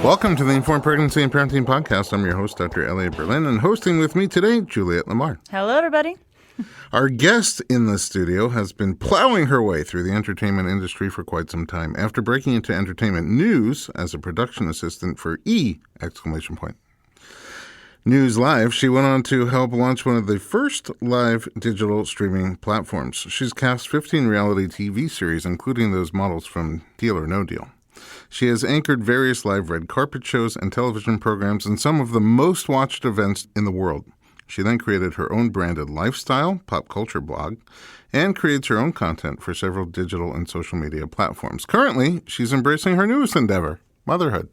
Welcome to the Informed Pregnancy and Parenting Podcast. I'm your host, Dr. Elliot Berlin, and hosting with me today, Juliet Lamar. Hello, everybody. Our guest in the studio has been plowing her way through the entertainment industry for quite some time. After breaking into entertainment news as a production assistant for E! News Live, she went on to help launch one of the first live digital streaming platforms. She's cast 15 reality TV series, including those models from Deal or No Deal. She has anchored various live red carpet shows and television programs in some of the most watched events in the world. She then created her own branded lifestyle, pop culture blog, and creates her own content for several digital and social media platforms. Currently, she's embracing her newest endeavor, motherhood.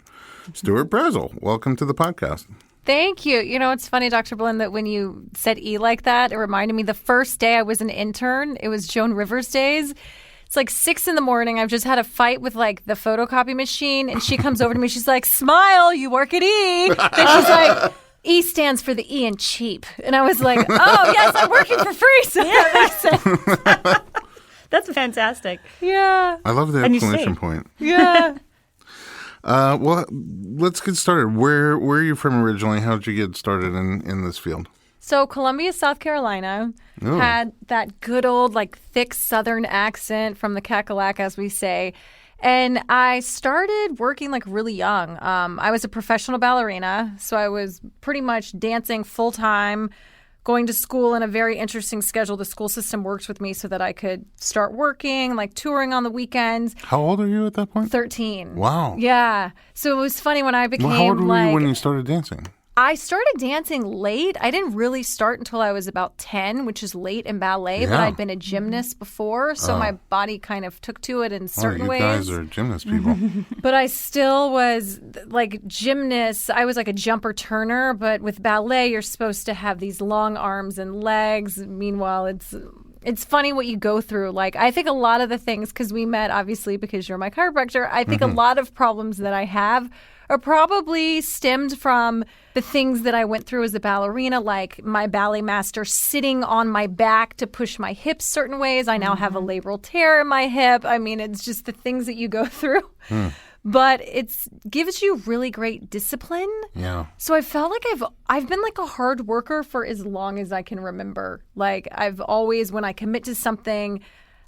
Stuart Brazell, welcome to the podcast. Thank you. You know, it's funny, Dr. Berlin, that when you said E like that, it reminded me the first day I was an intern, it was Joan Rivers days. It's like 6 a.m. I've just had a fight with like the photocopy machine, and she comes over to me. She's like, "Smile, you work at E." And she's like, "E stands for the E in cheap." And I was like, "Oh, yes, I'm working for free." So that makes sense. That's fantastic. Yeah. I love the exclamation point. Yeah. Well, let's get started. Where are you from originally? How did you get started in this field? So Columbia, South Carolina, had that good old, like, thick Southern accent from the cackalack, as we say. And I started working, like, really young. I was a professional ballerina, so I was pretty much dancing full-time, going to school in a very interesting schedule. The school system worked with me so that I could start working, like touring on the weekends. How old are you at that point? 13. Wow. Yeah. So it was funny when I became, how old were you when you started dancing? I started dancing late. I didn't really start until I was about 10, which is late in ballet, but I'd been a gymnast before, so my body kind of took to it in certain ways. You guys are gymnast people. But I still was like gymnast. I was like a jumper turner, but with ballet, you're supposed to have these long arms and legs. Meanwhile, it's funny what you go through. Like, I think a lot of the things, because we met, obviously, because you're my chiropractor, I think a lot of problems that I have are probably stemmed from the things that I went through as a ballerina, like my ballet master sitting on my back to push my hips certain ways. I now have a labral tear in my hip. I mean, it's just the things that you go through. But it gives you really great discipline. Yeah. So I felt like I've been like a hard worker for as long as I can remember. Like, I've always, when I commit to something,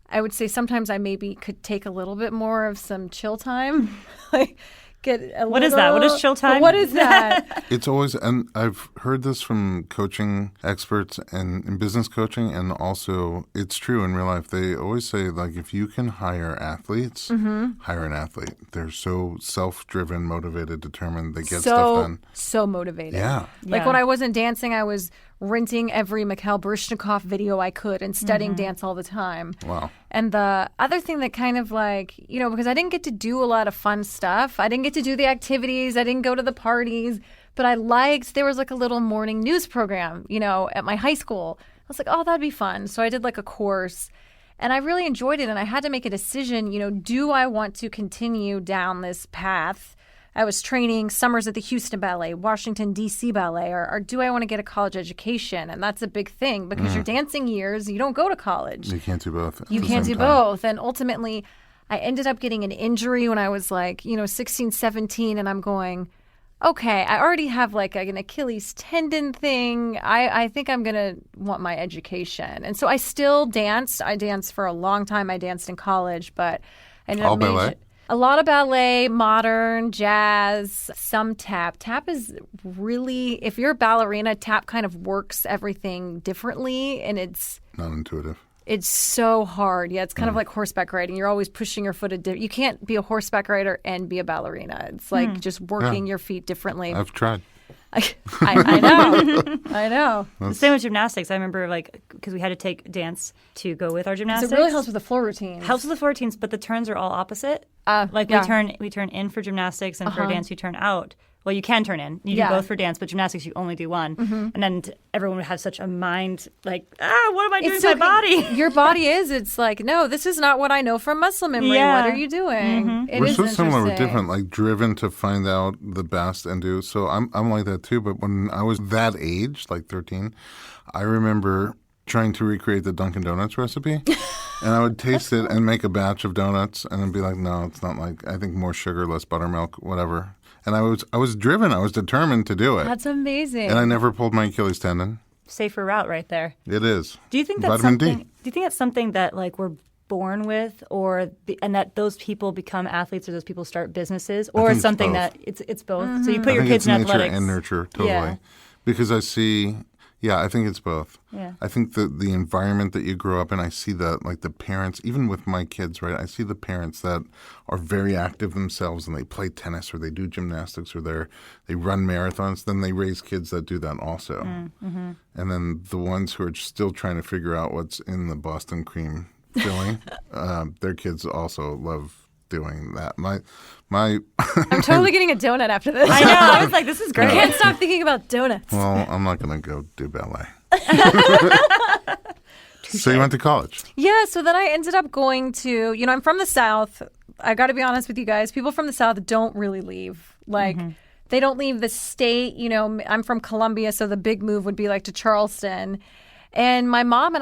I would say sometimes I maybe could take a little bit more of some chill time. Like, what is that? What is chill time? What is that? It's always, and I've heard this from coaching experts and in business coaching, and also it's true in real life. They always say, like, if you can hire athletes, hire an athlete. They're so self-driven, motivated, determined. They get stuff done. So motivated. Yeah. Like when I wasn't dancing, I was renting every Mikhail Baryshnikov video I could and studying dance all the time. Wow. And the other thing that kind of like, you know, because I didn't get to do a lot of fun stuff. I didn't get to do the activities. I didn't go to the parties. But there was like a little morning news program, you know, at my high school. I was like, oh, that'd be fun. So I did like a course. And I really enjoyed it. And I had to make a decision, you know, do I want to continue down this path? I was training summers at the Houston Ballet, Washington, D.C. Ballet, or do I want to get a college education? And that's a big thing because your dancing years, you don't go to college. You can't do both. You can't do both. And ultimately, I ended up getting an injury when I was like, you know, 16, 17, and I'm going, okay, I already have like an Achilles tendon thing. I think I'm going to want my education. And so I still danced. I danced for a long time. I danced in college, but I ended up ballet? A lot of ballet, modern, jazz, some tap. Tap is really, if you're a ballerina, tap kind of works everything differently, and it's not intuitive. It's so hard. Yeah, it's kind of like horseback riding. You're always pushing your foot. You can't be a horseback rider and be a ballerina. It's like just working your feet differently. I've tried. I know. I know. The same with gymnastics. I remember, like, because we had to take dance to go with our gymnastics. So it really helps with the floor routines. Helps with the floor routines, but the turns are all opposite. We turn in for gymnastics, and for dance you turn out. Well, you can turn in. You do both for dance, but gymnastics you only do one. And then everyone would have such a mind like, what am I doing with my body? Your body it's like, no, this is not what I know from muscle memory. What are you doing? We're so similar but different, like driven to find out the best and do. So I'm like that too. But when I was that age, like 13, I remember trying to recreate the Dunkin' Donuts recipe. And I would taste it and make a batch of donuts and then be like, no, it's not like, I think more sugar, less buttermilk, whatever. And I was driven. I was determined to do it. That's amazing. And I never pulled my Achilles tendon. Safer route right there. It is. Do you think that's Vitamin something? D. Do you think that's something that like we're born with, and that those people become athletes, or those people start businesses, or it's something that it's both? So you put your kids in athletics. Nature and nurture, totally. Yeah. Because I see. Yeah, I think it's both. Yeah. I think the environment that you grow up in, I see that, like the parents, even with my kids, right? I see the parents that are very active themselves and they play tennis or they do gymnastics or they run marathons. Then they raise kids that do that also. Mm-hmm. And then the ones who are still trying to figure out what's in the Boston cream filling, their kids also love doing that. I'm totally getting a donut after this. I know. I was like, this is great. I can't stop thinking about donuts. Well, I'm not going to go do ballet. So you went to college? Yeah, so then I ended up going to, I'm from the South. I got to be honest with you guys. People from the South don't really leave. Like, they don't leave the state. I'm from Columbia, so the big move would be like to Charleston. And my mom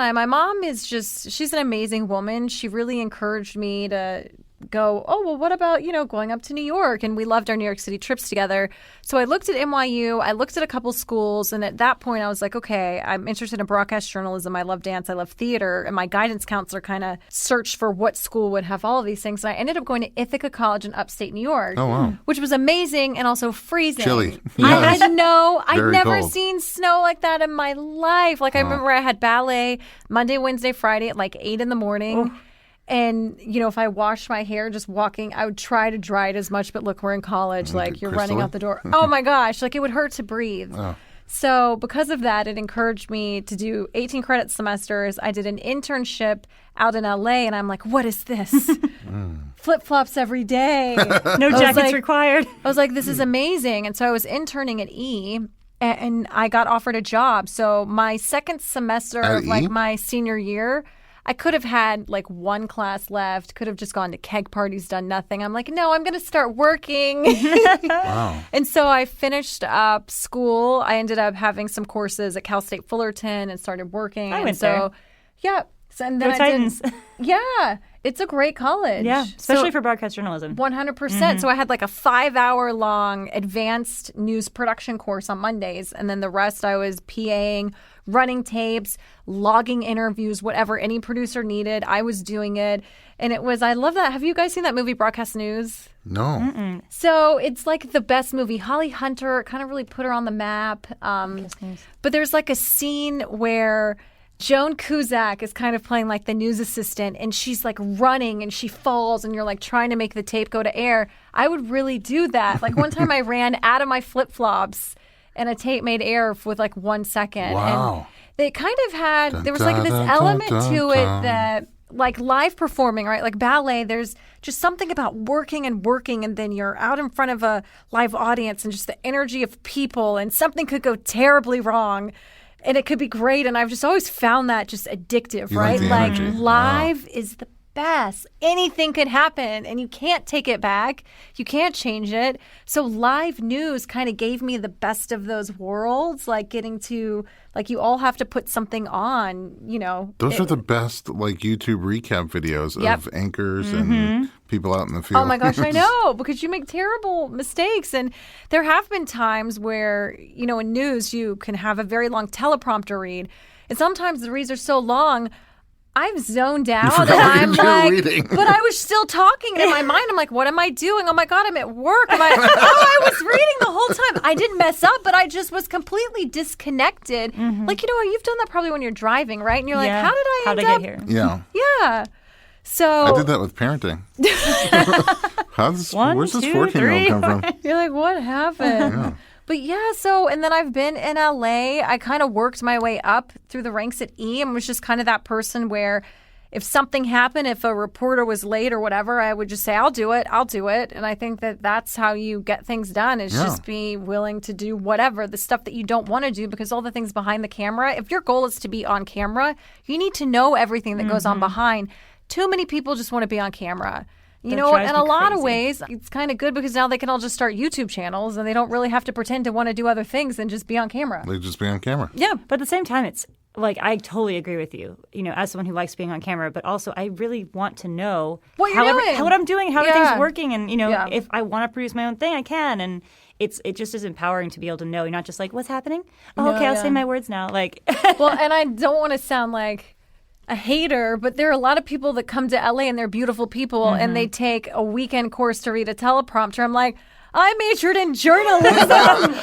is she's an amazing woman. She really encouraged me to go, oh, well, what about, going up to New York? And we loved our New York City trips together. So I looked at NYU, I looked at a couple schools, and at that point I was like, okay, I'm interested in broadcast journalism. I love dance, I love theater. And my guidance counselor kind of searched for what school would have all of these things. And I ended up going to Ithaca College in upstate New York. Oh, wow. Which was amazing and also freezing. Chilly. I know. I'd Very never cold. seen snow like that in my life. Like I remember I had ballet Monday, Wednesday, Friday at like 8 in the morning. Oh. And, if I washed my hair just walking, I would try to dry it as much. But look, we're in college. Like, you're running out the door. Oh, my gosh. Like, it would hurt to breathe. Oh. So because of that, it encouraged me to do 18 credit semesters. I did an internship out in LA. And I'm like, what is this? Flip-flops every day. No jackets required. I was like, this is amazing. And so I was interning at E. And I got offered a job. So my second semester of like my senior year, I could have had like one class left, could have just gone to keg parties, done nothing. I'm like, no, I'm going to start working. Wow. And so I finished up school. I ended up having some courses at Cal State Fullerton and started working. I went there. Yeah. So, and then Go Titans. Yeah. It's a great college. Yeah, especially for broadcast journalism. 100%. So I had like a 5-hour-long advanced news production course on Mondays. And then the rest I was PAing, running tapes, logging interviews, whatever any producer needed. I was doing it. And I love that. Have you guys seen that movie, Broadcast News? No. So it's like the best movie. Holly Hunter kind of really put her on the map. But there's like a scene where Joan Cusack is kind of playing like the news assistant, and she's like running and she falls, and you're like trying to make the tape go to air. I would really do that. Like one time I ran out of my flip-flops and a tape made air with like 1 second. Wow. And they kind of had, there was like this element to it that like live performing, right? Like ballet, there's just something about working, and then you're out in front of a live audience and just the energy of people, and something could go terribly wrong. And it could be great. And I've just always found that just addictive, right? Like the energy. Live is the best. Anything could happen and you can't take it back. You can't change it. So live news kind of gave me the best of those worlds, like getting to, like you all have to put something on, Those are the best like YouTube recap videos of anchors and people out in the field. Oh my gosh, I know, because you make terrible mistakes. And there have been times where, in news, you can have a very long teleprompter read. And sometimes the reads are so long, I've zoned out and I'm like, reading. But I was still talking. And in my mind, I'm like, what am I doing? Oh my God, I'm at work. I was reading the whole time. I didn't mess up, but I just was completely disconnected. Like, you've done that probably when you're driving, right? And you're like, how did I end up? Get here? Yeah. Yeah. So I did that with parenting. Where's this 14-year-old come from? You're like, what happened? Yeah. But yeah, and then I've been in LA. I kind of worked my way up through the ranks at E and was just kind of that person where if something happened, if a reporter was late or whatever, I would just say, I'll do it. And I think that that's how you get things done, is just be willing to do whatever, the stuff that you don't want to do, because all the things behind the camera, if your goal is to be on camera, you need to know everything that goes on behind. Too many people just want to be on camera. In a lot of ways, it's kind of good because now they can all just start YouTube channels and they don't really have to pretend to want to do other things and just be on camera. They just be on camera. Yeah. But at the same time, it's like, I totally agree with you, as someone who likes being on camera, but also I really want to know what you're doing, what I'm doing, how everything's working. And, Yeah. if I want to produce my own thing, I can. And it just is empowering to be able to know. You're not just like, what's happening? Oh, okay, I'll say my words now. Like, well, and I don't want to sound like a hater, but there are a lot of people that come to LA and they're beautiful people and they take a weekend course to read a teleprompter. I'm like, I majored in journalism.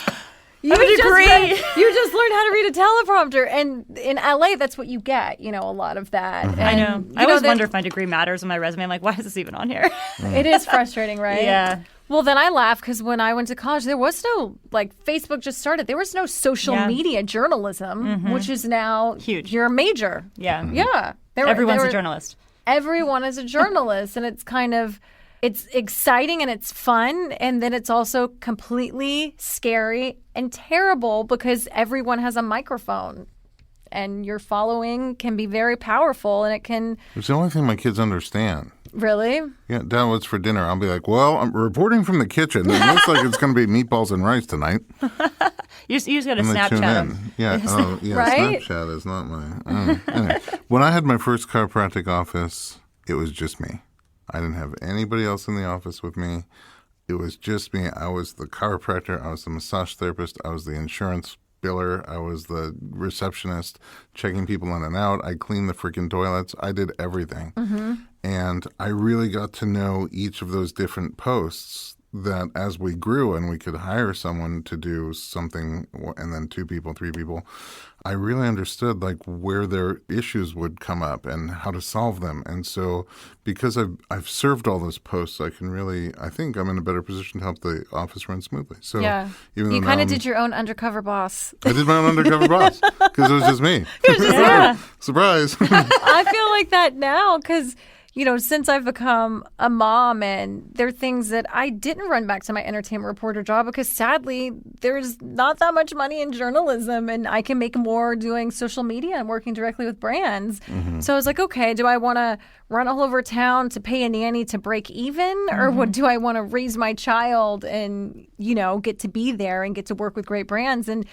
You just learned how to read a teleprompter. And in LA, that's what you get, a lot of that. And, I know. I always wonder if my degree matters on my resume. I'm like, why is this even on here? It is frustrating, right? Yeah. Well, then I laugh because when I went to college, there was no, Facebook just started. There was no social media journalism, which is now huge. You're a major. Yeah. Yeah. Everyone's a journalist. Everyone is a journalist. And it's kind of, it's exciting and it's fun. And then it's also completely scary and terrible because everyone has a microphone. And your following can be very powerful and it can... It's the only thing my kids understand. Really? Yeah, Dad, what's for dinner? I'll be like, well, I'm reporting from the kitchen. It looks like it's going to be meatballs and rice tonight. You just got to And they tune Snapchat in. them. Yeah, Right? Snapchat is not my... Anyway, when I had my first chiropractic office, it was just me. I didn't have anybody else in the office with me. It was just me. I was the chiropractor. I was the massage therapist. I was the insurance biller. I was the receptionist, checking people in and out. I cleaned the freaking toilets. I did everything. And I really got to know each of those different posts that as we grew and we could hire someone to do something and then 2 people, 3 people, I really understood like where their issues would come up and how to solve them. And so because I've served all those posts, I think I'm in a better position to help the office run smoothly. So even you kind of did your own undercover boss. I did my own undercover boss because it was just me. Surprise. I feel like that now because... since I've become a mom and there are things that I didn't run back to my entertainment reporter job because sadly there's not that much money in journalism and I can make more doing social media and working directly with brands. So I was like, okay, do I want to run all over town to pay a nanny to break even or what do I want to raise my child and, get to be there and get to work with great brands? And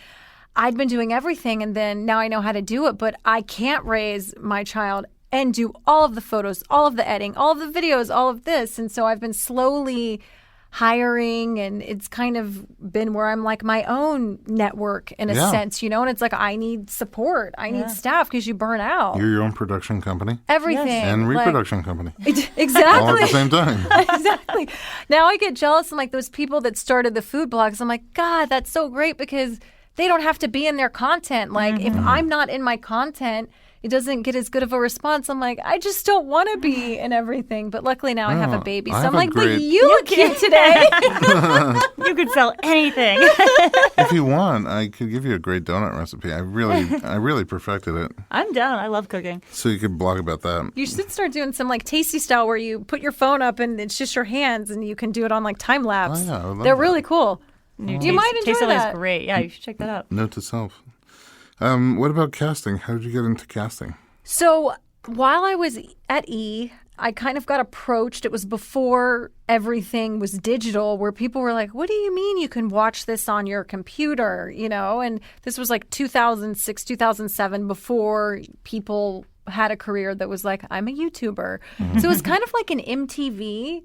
I'd been doing everything and then now I know how to do it, but I can't raise my child and do all of the photos, all of the editing, all of the videos, all of this. And so I've been slowly hiring and it's kind of been where I'm like my own network in a sense, and it's like I need support. I need staff because you burn out. You're your own production company. Everything. And reproduction company. Exactly. All at the same time. Exactly. Now I get jealous and like those people that started the food blogs, I'm like, God, that's so great because they don't have to be in their content. Like if I'm not in my content, it doesn't get as good of a response. I'm like, I just don't want to be in everything. But luckily now I have a baby. So I'm like, but you look cute today. You could sell anything. If you want, I could give you a great donut recipe. I really perfected it. I'm down. I love cooking. So you could blog about that. You should start doing some like tasty style where you put your phone up and it's just your hands and you can do it on like time lapse. Oh, yeah, I would love They're that. really cool. Do you might enjoy that? Is great. Yeah, you should check that out. Note to self. What about casting? How did you get into casting? So while I was at E, I kind of got approached. It was before everything was digital where people were like, what do you mean you can watch this on your computer? And this was like 2006, 2007 before people had a career that was like, I'm a YouTuber. So it was kind of like an MTV,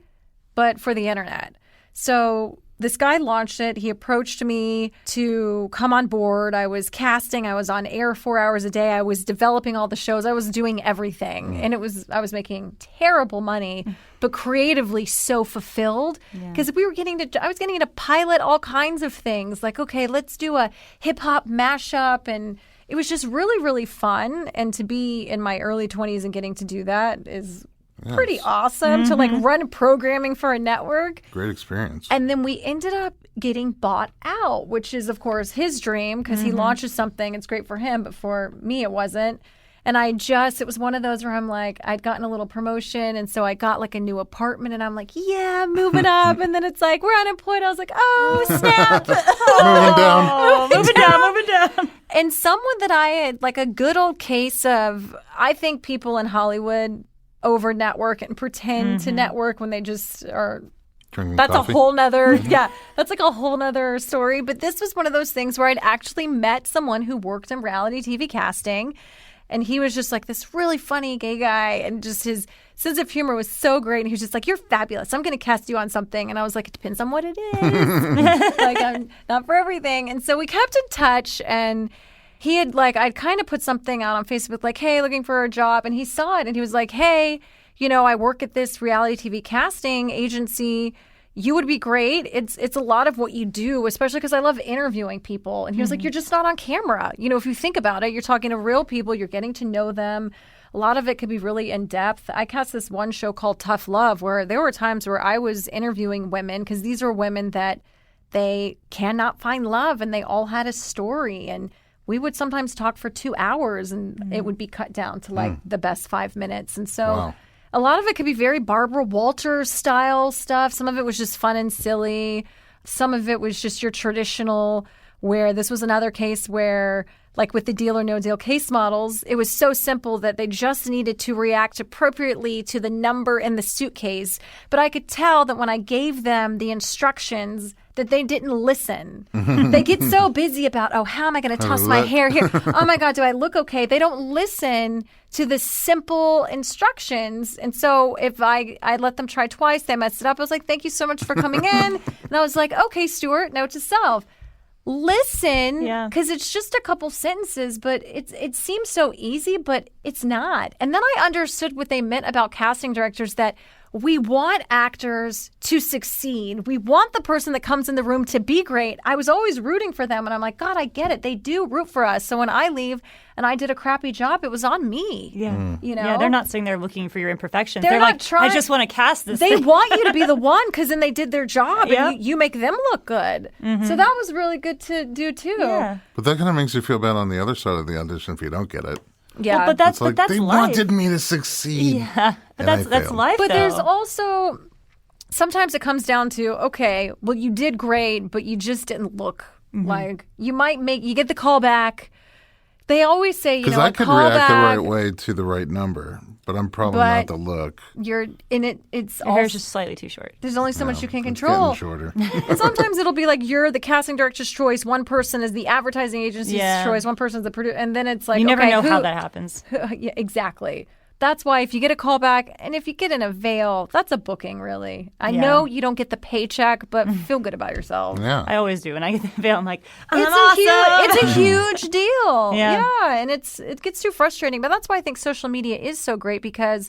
but for the internet. So this guy launched it. He approached me to come on board. I was casting. I was on air 4 hours a day. I was developing all the shows. I was doing everything. And I was making terrible money, but creatively so fulfilled because I was getting to pilot all kinds of things like, okay, let's do a hip hop mashup. And it was just really, really fun. And to be in my early 20s and getting to do that is pretty awesome to like run programming for a network. Great experience. And then we ended up getting bought out, which is, of course, his dream because he launches something. It's great for him, but for me, it wasn't. And it was one of those where I'm like, I'd gotten a little promotion. And so I got like a new apartment and I'm like, yeah, move it up. And then it's like, we're unemployed. I was like, oh, snap. Moving down. And someone that I had like a good old case of, I think people in Hollywood over network and pretend to network when they just are Drinking That's coffee? a whole nother, that's like a whole nother story. But this was one of those things where I'd actually met someone who worked in reality TV casting. And he was just like this really funny gay guy. And just his sense of humor was so great. And he was just like, you're fabulous. I'm going to cast you on something. And I was like, it depends on what it is. Like, I'm not for everything. And so we kept in touch. And he had I'd kind of put something out on Facebook like, hey, looking for a job. And he saw it and he was like, hey, I work at this reality TV casting agency. You would be great. It's a lot of what you do, especially because I love interviewing people. And he was like, you're just not on camera. If you think about it, you're talking to real people. You're getting to know them. A lot of it could be really in depth. I cast this one show called Tough Love where there were times where I was interviewing women because these are women that they cannot find love and they all had a story. And we would sometimes talk for 2 hours and it would be cut down to the best 5 minutes. And so... Wow. A lot of it could be very Barbara Walters style stuff. Some of it was just fun and silly. Some of it was just your traditional, where this was another case where, like with the Deal or No Deal case models, it was so simple that they just needed to react appropriately to the number in the suitcase. But I could tell that when I gave them the instructions that they didn't listen. They get so busy about, how am I going to toss my hair here? Oh my God, do I look okay? They don't listen to the simple instructions. And so if I let them try twice, they messed it up. I was like, thank you so much for coming in. And I was like, okay, Stuart, note to self. Listen, because it's just a couple sentences, but it seems so easy, but it's not. And then I understood what they meant about casting directors, that we want actors to succeed. We want the person that comes in the room to be great. I was always rooting for them, and I'm like, God, I get it. They do root for us. So when I leave and I did a crappy job, it was on me. Yeah. Yeah, they're not sitting there looking for your imperfections. They're not like, trying. I just want to cast this They thing. want you to be the one because then they did their job and you make them look good. So that was really good to do too. Yeah. But that kind of makes you feel bad on the other side of the audition if you don't get it. Yeah, well, but that's It's like, that's they life. wanted me to succeed. Yeah, but and that's failed. life. But though. there's also sometimes it comes down to, okay, well, you did great, but you just didn't look like you get the call back. They always say, Because a I could call react the back, right way to the right number, but I'm probably not the look. You're in it. It's Your hair's just slightly too short. there's only so much you can It's control. getting shorter. And sometimes it'll be like you're the casting director's choice. One person is the advertising agency's choice. One person's the producer. And then it's like, You never okay, know how that happens. Yeah, exactly. That's why if you get a call back and if you get in a veil, that's a booking, really. I know you don't get the paycheck, but feel good about yourself. Yeah. I always do. When I get the veil, I'm like, It's a huge deal. Yeah. And it gets too frustrating. But that's why I think social media is so great because,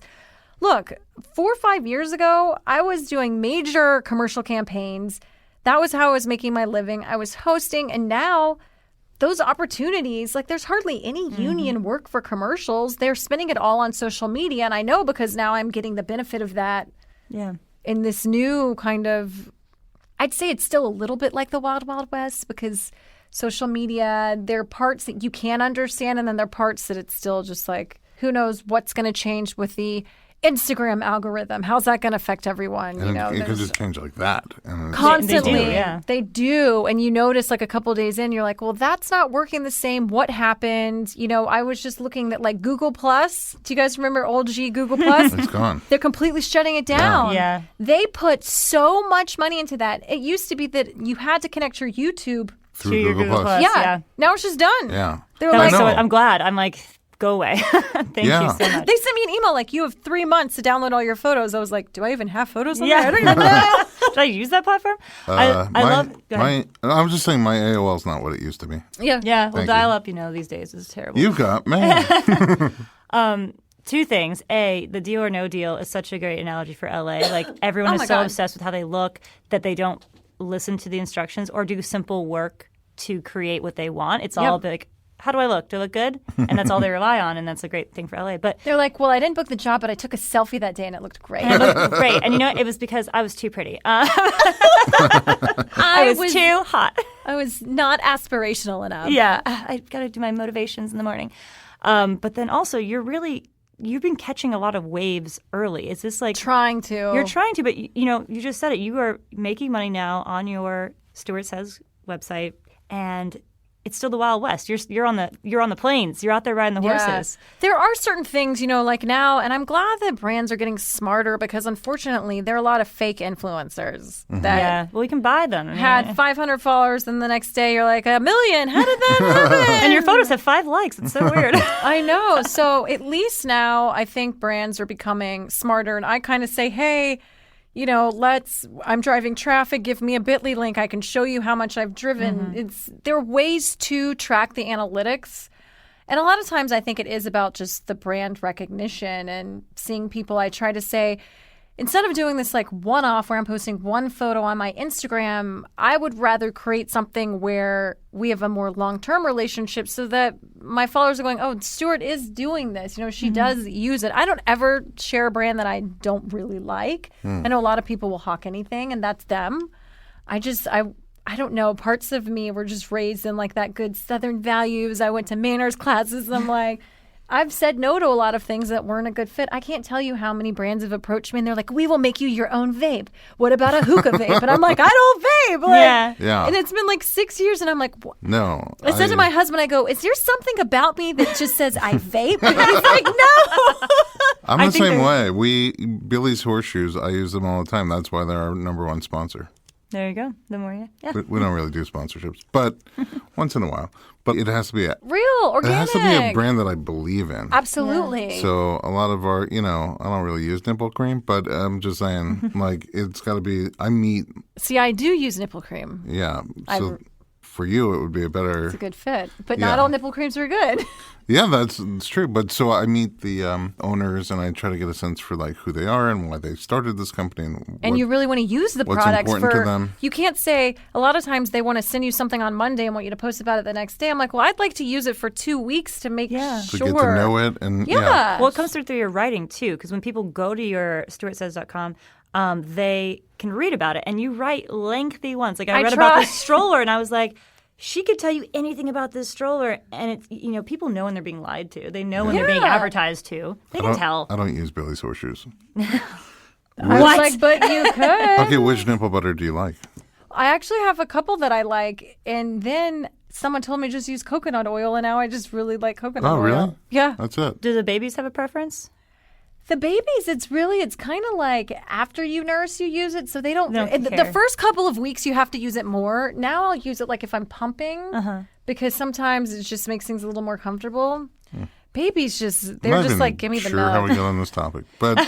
look, 4 or 5 years ago, I was doing major commercial campaigns. That was how I was making my living. I was hosting, and now those opportunities, like there's hardly any union work for commercials. They're spending it all on social media. And I know because now I'm getting the benefit of that in this new kind of, I'd say it's still a little bit like the Wild Wild West because social media, there are parts that you can understand and then there are parts that it's still just like, who knows what's going to change with the Instagram algorithm. How's that going to affect everyone? And it could just change like that. And constantly. They do, They do. And you notice like a couple days in, you're like, well, that's not working the same. What happened? I was just looking at like Google Plus. Do you guys remember old G Google Plus? it's gone. They're completely shutting it down. Yeah. They put so much money into that. It used to be that you had to connect your YouTube. Through your Google Plus. Yeah. Now it's just done. Yeah. They're That like, was so, know. I'm glad. I'm like, go away. Thank you so much. they sent me an email like, you have 3 months to download all your photos. I was like, do I even have photos on there? I don't even know. Did I use that platform? I love. Go ahead. I was just saying my AOL's not what it used to be. Yeah. Yeah, well, Thank dial you. up, these days is terrible. You've got, man. Two things. A, the Deal or No Deal is such a great analogy for LA. Like everyone Oh is my so God. obsessed with how they look that they don't listen to the instructions or do simple work to create what they want. It's all like, how do I look? Do I look good? And that's all they rely on, and that's a great thing for LA. But They're like, well, I didn't book the job, but I took a selfie that day and it looked great. it looked great. And it was because I was too pretty. I was too hot. I was not aspirational enough. Yeah, I got to do my motivations in the morning. But then also, you've been catching a lot of waves early. Is this like Trying to. You're trying to, but you just said it. You are making money now on your Stuart Says website, and it's still the Wild West. You're on the plains. You're out there riding the horses. There are certain things, like now, and I'm glad that brands are getting smarter because unfortunately there are a lot of fake influencers that well, you can buy them. had 500 followers, and the next day you're like 1 million. How did that happen? And your photos have 5 likes. It's so weird. I know. So at least now I think brands are becoming smarter, and I kind of say, hey, I'm driving traffic. Give me a Bitly link. I can show you how much I've driven. There are ways to track the analytics. And a lot of times I think it is about just the brand recognition and seeing people. I try to say, instead of doing this like one-off where I'm posting one photo on my Instagram, I would rather create something where we have a more long-term relationship so that my followers are going, oh, Stuart is doing this. She does use it. I don't ever share a brand that I don't really like. I know a lot of people will hawk anything, and that's them. I don't know. Parts of me were just raised in like that good Southern values. I went to manners classes. I'm like, I've said no to a lot of things that weren't a good fit. I can't tell you how many brands have approached me and they're like, we will make you your own vape. What about a hookah vape? And I'm like, I don't vape. Like, yeah. And it's been like 6 years and I'm like, no. I said to my husband, I go, is there something about me that just says I vape? And he's like, no. I'm the same way. Billy's Horseshoes, I use them all the time. That's why they're our number one sponsor. There you go. The more We don't really do sponsorships, but once in a while. But it has to be real, organic. It has to be a brand that I believe in. Absolutely. Yeah. So a lot of our, I don't really use nipple cream, but I'm just saying, like, it's got to be. See, I do use nipple cream. Yeah. So for you, it would be it's a good fit, but not all nipple creams are good. Yeah, that's true. But so I meet the owners and I try to get a sense for like who they are and why they started this company. And you really want to use the what's products important to them. You can't say, a lot of times they want to send you something on Monday and want you to post about it the next day. I'm like, well, I'd like to use it for 2 weeks to make sure. To get to know it. And Well, it comes through your writing too, because when people go to your stuartsays.com, they can read about it and you write lengthy ones. Like I read about the stroller and I was like, she could tell you anything about this stroller, and it's people know when they're being lied to. They know when they're being advertised to. They can tell. I don't use Billy's Horseshoes. I was like, but you could. Okay, which nipple butter do you like? I actually have a couple that I like, and then someone told me just use coconut oil, and now I just really like coconut oil. Oh, really? Yeah. That's it. Do the babies have a preference? The babies, it's kind of like after you nurse, you use it. So they don't care. The first couple of weeks, you have to use it more. Now I'll use it like if I'm pumping because sometimes it just makes things a little more comfortable. Babies they're just like, give me the milk. Sure how we got on this topic. But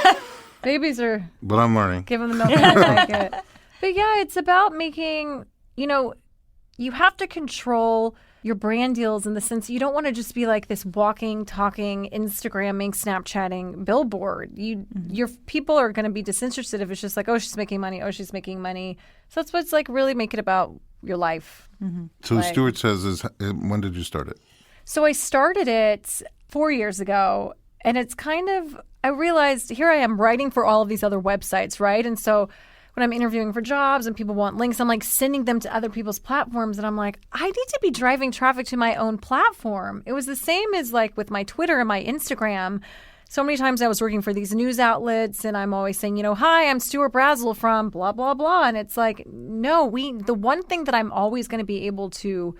babies are. But I'm learning. Give them the milk. I like it. But yeah, it's about making, you have to control your brand deals in the sense you don't want to just be like this walking, talking, Instagramming, Snapchatting billboard. Your people are going to be disinterested if it's just like, oh, she's making money. Oh, she's making money. So that's what's like really make it about your life. Mm-hmm. So Stuart says, when did you start it? So I started it 4 years ago, and it's kind of, I realized here I am writing for all of these other websites, right? And so when I'm interviewing for jobs and people want links, I'm like sending them to other people's platforms. And I'm like, I need to be driving traffic to my own platform. It was the same as like with my Twitter and my Instagram. So many times I was working for these news outlets and I'm always saying, hi, I'm Stuart Brazell from blah, blah, blah. And it's like, no, the one thing that I'm always going to be able to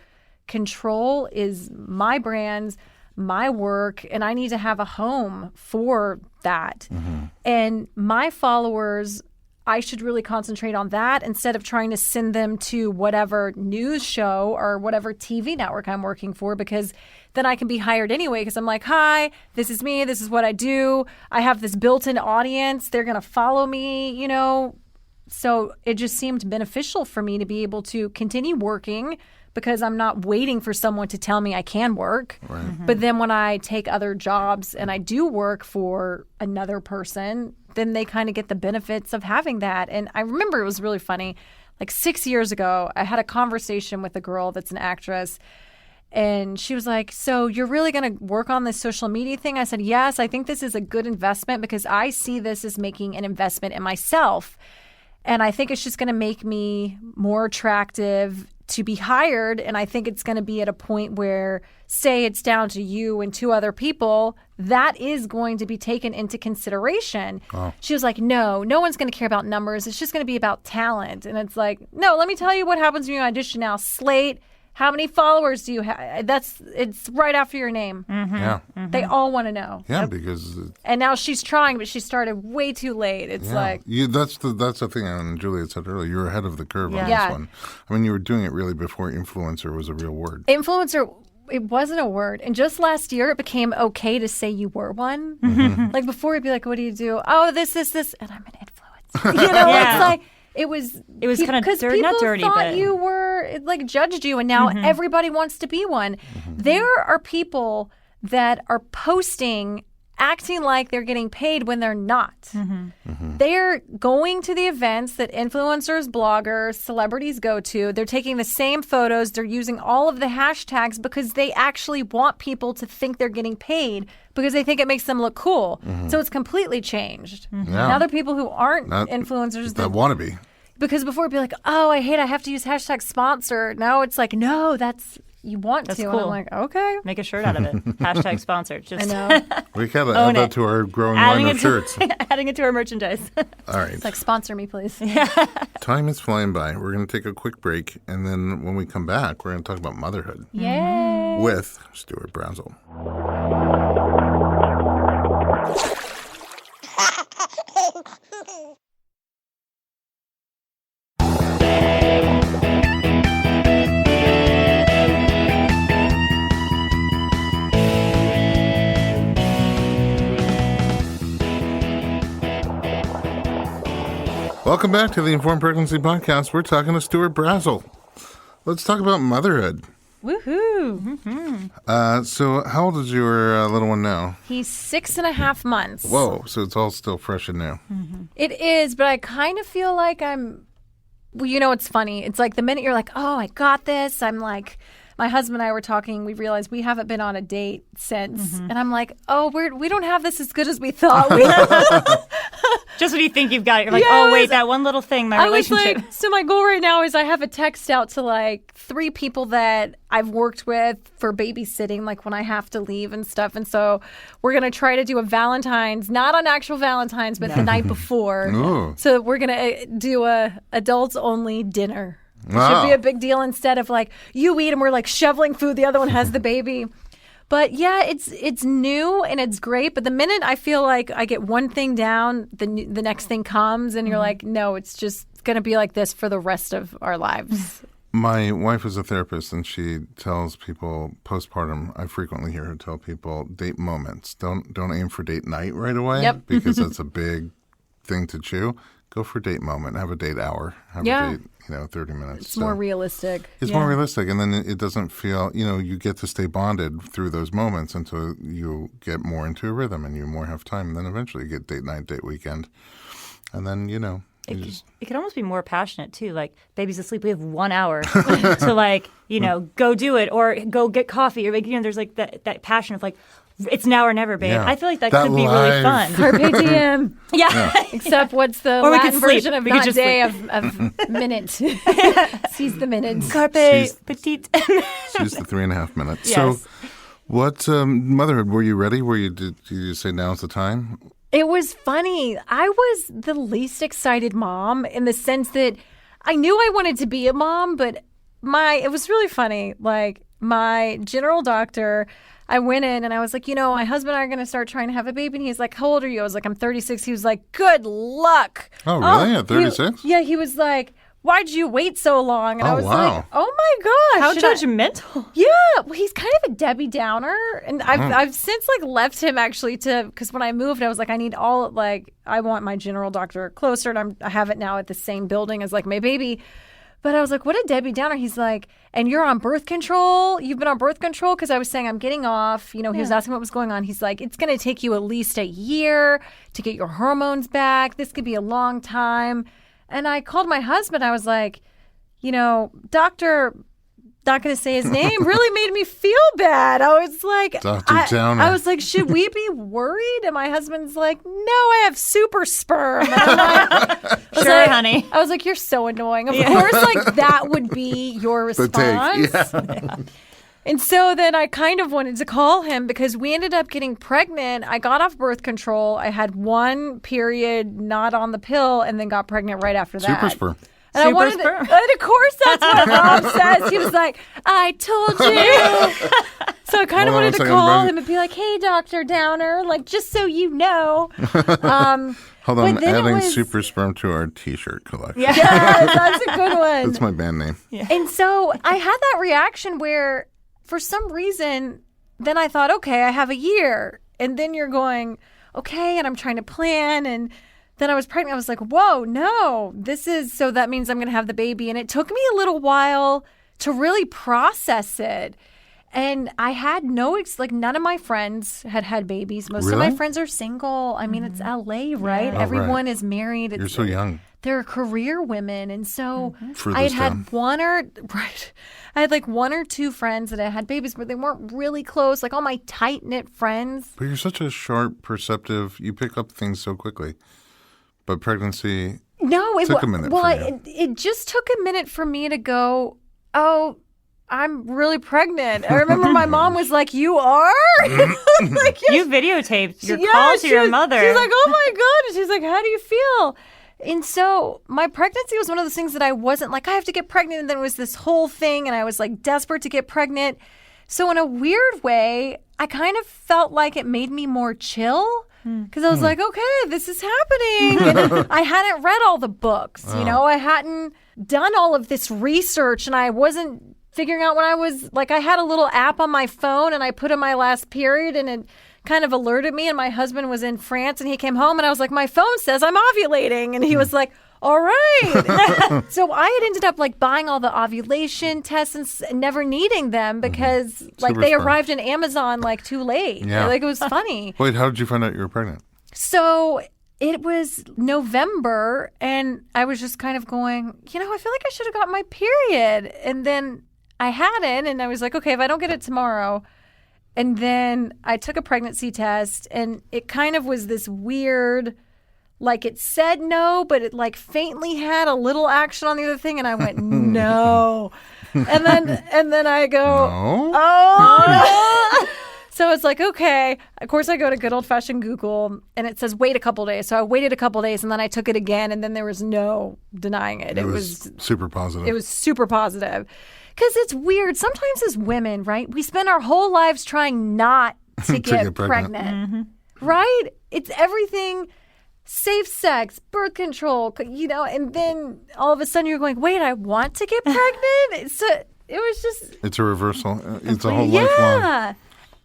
control is my brands, my work, and I need to have a home for that. Mm-hmm. And my followers, I should really concentrate on that instead of trying to send them to whatever news show or whatever TV network I'm working for, because then I can be hired anyway because I'm like, hi, this is me. This is what I do. I have this built-in audience. They're going to follow me, So it just seemed beneficial for me to be able to continue working because I'm not waiting for someone to tell me I can work. Right. Mm-hmm. But then when I take other jobs and I do work for another person, then they kind of get the benefits of having that. And I remember it was really funny. Like 6 years ago, I had a conversation with a girl that's an actress. And she was like, so you're really going to work on this social media thing? I said, yes, I think this is a good investment because I see this as making an investment in myself. And I think it's just going to make me more attractive to be hired. And I think it's going to be at a point where, say it's down to you and 2 other people, that is going to be taken into consideration. Oh. She was like, no one's going to care about numbers. It's just going to be about talent. And it's like, no, let me tell you what happens when you audition now. Slate, How many followers do you have? It's right after your name. Mm-hmm. Yeah. Mm-hmm. They all want to know. Yeah, because And now she's trying, but she started way too late. It's like that's the thing. And Julia said earlier, you were ahead of the curve on Yeah. this one. I mean, you were doing it really before influencer was a real word. influencer. It wasn't a word. And just last year, it became okay to say you were one. Mm-hmm. Like before, it'd be like, what do you do? Oh, this. And I'm an influencer. You know, Yeah. it's like, it was kind of because dirty, people not dirty, thought but you were, it, like, judged you, and now everybody wants to be one. There are people that are posting acting like they're getting paid when they're not. They're going to the events that influencers, bloggers, celebrities go to. They're taking the same photos. They're using all of the hashtags because they actually want people to think they're getting paid because they think it makes them look cool. So it's completely changed. Yeah. Now there are people who aren't influencers That want to be. because before it'd be like, oh, I have to use hashtag sponsor. Now it's like, no, you want That's to. cool. And I'm like, okay. make a shirt out of it. Hashtag sponsored. Just I know. We got to add that to our growing line of shirts. adding it to our merchandise. All right. It's like, sponsor me, please. Time is flying by. We're going to take a quick break, and then when we come back, we're going to talk about motherhood Yay. with Stuart Brazell. Welcome back to the Informed Pregnancy Podcast. We're talking to Stuart Brazell. Let's talk about motherhood. Woohoo. So how old is your little one now? He's 6.5 months. Whoa, so it's all still fresh and new. It is, but I kind of feel like well, you know, it's funny. It's like the minute you're like, oh, I got this, I'm like, my husband and I were talking, we realized we haven't been on a date since. And I'm like, oh, we don't have this as good as we thought. Just when you think you've got it, you're like, Yeah, oh, I wait, was- that one little thing, my I was relationship. like, so my goal right now is I have a text out to like 3 people that I've worked with for babysitting, like when I have to leave and stuff. And so we're going to try to do a Valentine's, not on actual Valentine's, but the night before. Ooh. So we're going to do a adults only dinner. It Wow. should be a big deal instead of like you eat and we're like shoveling food, the other one has the baby. But yeah, it's new and it's great. But the minute I feel like I get one thing down, the next thing comes, and you're like, no, it's just going to be like this for the rest of our lives. My wife is a therapist, and she tells people postpartum. I frequently hear her tell people date moments. Don't aim for date night right away. Yep. Because that's a big thing to chew. Go for date moment. Have a date hour. Have Yeah. a date, 30 minutes. It's more realistic. It's more realistic, and then it doesn't feel, you get to stay bonded through those moments until you get more into a rhythm and you more have time, and then eventually you get date night, date weekend, and then It could almost be more passionate too. Like, baby's asleep. We have 1 hour to go do it or go get coffee or there's like that passion of like, it's now or never, babe. Yeah. I feel like that That could be really live. fun. Carpe diem. Yeah. Except what's the Or we Latin could sleep. version of We could not just day of minute? Seize the minutes. Carpe She's- petite. she's the 3.5 minutes. Yes. So, what motherhood? Were you ready? Did you say now's the time? It was funny. I was the least excited mom in the sense that I knew I wanted to be a mom, but it was really funny. Like, my general doctor, I went in and I was like, my husband and I are going to start trying to have a baby. And he's like, how old are you? I was like, I'm 36. He was like, good luck. Oh, really? At 36? He was like, why'd you wait so long? And I Oh, was wow. like, oh my gosh. How should I- judgmental. Yeah, well, he's kind of a Debbie Downer, and I've since left him actually because when I moved, I was like, I need I want my general doctor closer, and I have it now at the same building as like my baby. But I was like, what a Debbie Downer. He's like, and you're on birth control? You've been on birth control? Because I was saying I'm getting off. He was asking what was going on. He's like, it's going to take you at least a year to get your hormones back. This could be a long time. And I called my husband. I was like, doctor, not going to say his name, really made me feel bad. I was like, Dr. Downer. I was like, should we be worried? And my husband's like, no, I have super sperm. And I'm like, Sure, honey. I was like, you're so annoying. Of course, that would be your The response. take. Yeah. And so then I kind of wanted to call him because we ended up getting pregnant. I got off birth control. I had one period not on the pill and then got pregnant right after that. Super spur. And Super sperm. And of course, that's what Rob says. He was like, I told you. So I kind of wanted to call him and be like, hey, Dr. Downer, like, just so you know. Hold on, adding super sperm to our T-shirt collection. Yes, that's a good one. That's my band name. Yeah. And so I had that reaction where, for some reason, then I thought, okay, I have a year. And then you're going, okay, and I'm trying to plan. And then I was pregnant. I was like, whoa, no, so that means I'm going to have the baby. And it took me a little while to really process it. And I had none of my friends had babies. Most of my friends are single. I mean, it's LA, right? Yeah. Everyone is married. You're so young. They're career women. And so I had one or two friends that had babies, but they weren't really close, like all my tight-knit friends. But you're such a sharp, perceptive, you pick up things so quickly. But pregnancy took a minute for you. It just took a minute for me to go, oh, I'm really pregnant. I remember my mom was like, you are? Like, yes. You videotaped your call to your mother. She's like, oh my God. She's like, how do you feel? And so my pregnancy was one of those things that I wasn't like, I have to get pregnant. And then it was this whole thing. And I was like desperate to get pregnant. So in a weird way, I kind of felt like it made me more chill. Because I was like, okay, this is happening. And I hadn't read all the books. I hadn't done all of this research. And I wasn't figuring out when I was like, I had a little app on my phone and I put in my last period and it kind of alerted me. And my husband was in France and he came home and I was like, my phone says I'm ovulating. And he was like, all right. So I had ended up like buying all the ovulation tests and never needing them because like they arrived in Amazon like too late. Yeah. Like it was funny. Wait, how did you find out you were pregnant? So it was November and I was just kind of going, I feel like I should have got my period. And then I hadn't, and I was like, okay, if I don't get it tomorrow. And then I took a pregnancy test, and it kind of was this weird, like it said no, but it like faintly had a little action on the other thing, and I went, no. And then I go, no? Oh. So it's like, okay. Of course, I go to good old-fashioned Google, and it says wait a couple days. So I waited a couple days, and then I took it again, and then there was no denying it. It was super positive. It was super positive. Because it's weird. Sometimes as women, right, we spend our whole lives trying not to get pregnant. Right? It's everything, safe sex, birth control, and then all of a sudden you're going, wait, I want to get pregnant? So it was just... It's a reversal. It's a whole lifelong. Yeah.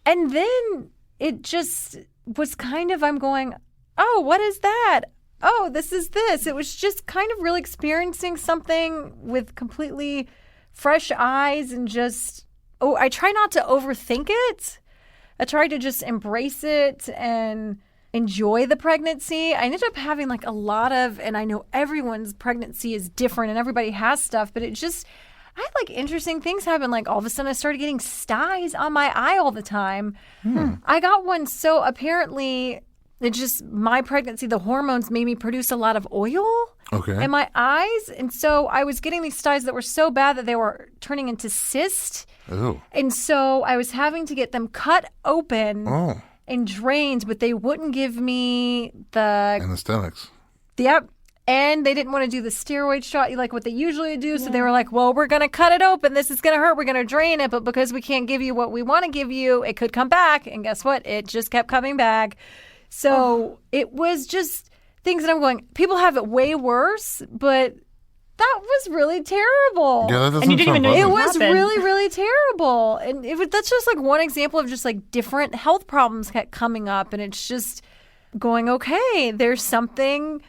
And then it just was kind of, I'm going, oh, what is that? Oh, this is this. It was just kind of really experiencing something with completely fresh eyes and just, I try not to overthink it. I try to just embrace it and enjoy the pregnancy. I ended up having like a lot of, and I know everyone's pregnancy is different and everybody has stuff, but I had like interesting things happen. Like all of a sudden I started getting styes on my eye all the time. I got one. So apparently it just, my pregnancy, the hormones made me produce a lot of oil in my eyes. And so I was getting these styes that were so bad that they were turning into cysts. Oh. And so I was having to get them cut open and drained, but they wouldn't give me the anesthetics. Yep. And they didn't want to do the steroid shot like what they usually do. So they were like, well, we're going to cut it open. This is going to hurt. We're going to drain it. But because we can't give you what we want to give you, it could come back. And guess what? It just kept coming back. So it was just things that I'm going, people have it way worse, but that was really terrible. Yeah, that doesn't and you didn't even know it was really, really terrible. And that's just like one example of just like different health problems kept coming up. And it's just going, okay, there's something.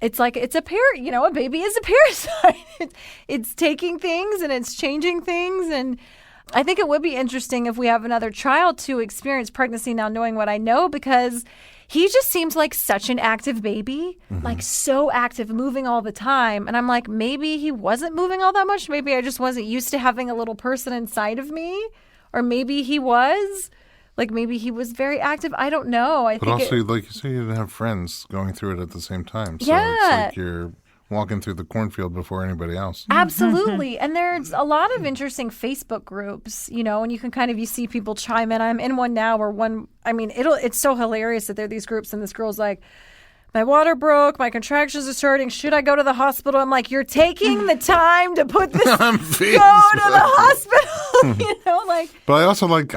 It's like it's a a baby is a parasite. It's taking things and it's changing things. And I think it would be interesting if we have another child to experience pregnancy now knowing what I know, because he just seems like such an active baby, like so active, moving all the time. And I'm like, maybe he wasn't moving all that much. Maybe I just wasn't used to having a little person inside of me. Or maybe he was. Like maybe he was very active. I don't know. But also, like you say, you didn't have friends going through it at the same time. So yeah. It's like you're walking through the cornfield before anybody else. Absolutely. And there's a lot of interesting Facebook groups, and you can kind of, you see people chime in. I'm in one now where it's so hilarious that there are these groups and this girl's like, my water broke, my contractions are starting. Should I go to the hospital? I'm like, you're taking the time to put this, go to the hospital. Like. But I also like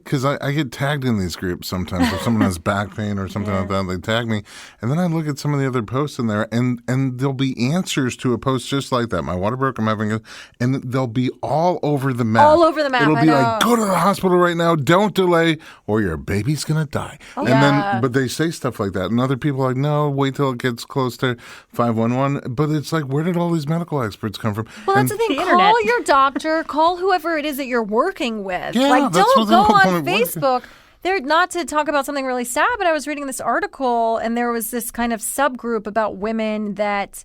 because I get tagged in these groups sometimes. If someone has back pain or something like that, they tag me, and then I look at some of the other posts in there, and there'll be answers to a post just like that. My water broke. I'm having it, and they'll be all over the map. All over the map. It'll be like, go to the hospital right now. Don't delay, or your baby's gonna die. But they say stuff like that, and other people are like, no, wait till it gets close to 511. But it's like, where did all these medical experts come from? Well, that's the thing. Call your doctor. Call whoever it is that you're working with. Yeah, like, don't go on Facebook. Working. They're not to talk about something really sad, but I was reading this article, and there was this kind of subgroup about women that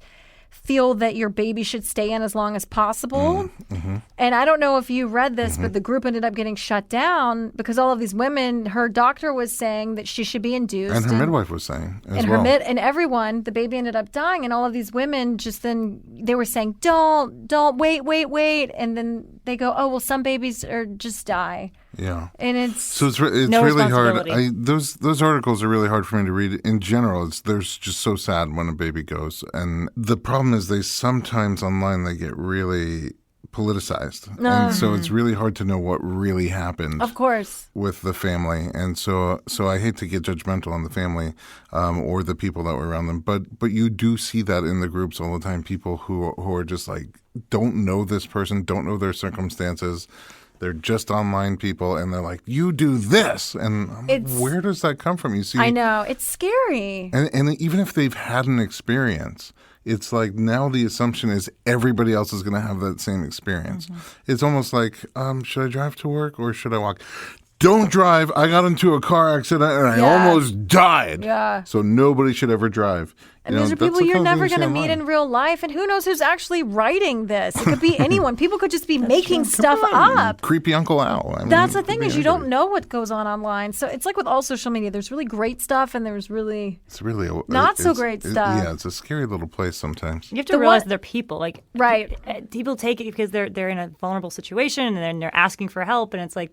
feel that your baby should stay in as long as possible. Mm-hmm. And I don't know if you read this, but the group ended up getting shut down because all of these women, her doctor was saying that she should be induced. And her midwife was saying as and well. And everyone, the baby ended up dying. And all of these women they were saying, don't, wait. And then they go, oh, well, some babies just die. Yeah. And it's really hard. Those articles are really hard for me to read. In general, they're just so sad when a baby goes. And the problem is they sometimes online they get really politicized. And so it's really hard to know what really happened. Of course. With the family. And so I hate to get judgmental on the family or the people that were around them. But you do see that in the groups all the time. People who are just like, don't know this person, don't know their circumstances. They're just online people, and they're like, you do this. And where does that come from? You see, I know. It's scary. And even if they've had an experience, it's like now the assumption is everybody else is going to have that same experience. Mm-hmm. It's almost like, should I drive to work or should I walk? Don't drive. I got into a car accident and I almost died. Yeah. So nobody should ever drive. And these are people you're never going to meet in real life. And who knows who's actually writing this? It could be anyone. People could just be making stuff up. Creepy Uncle Al. That's the thing is you don't know what goes on online. So it's like with all social media. There's really great stuff and there's really not so great stuff. Yeah, it's a scary little place sometimes. You have to realize they're people. Like, right. People take it because they're in a vulnerable situation and then they're asking for help. And it's like,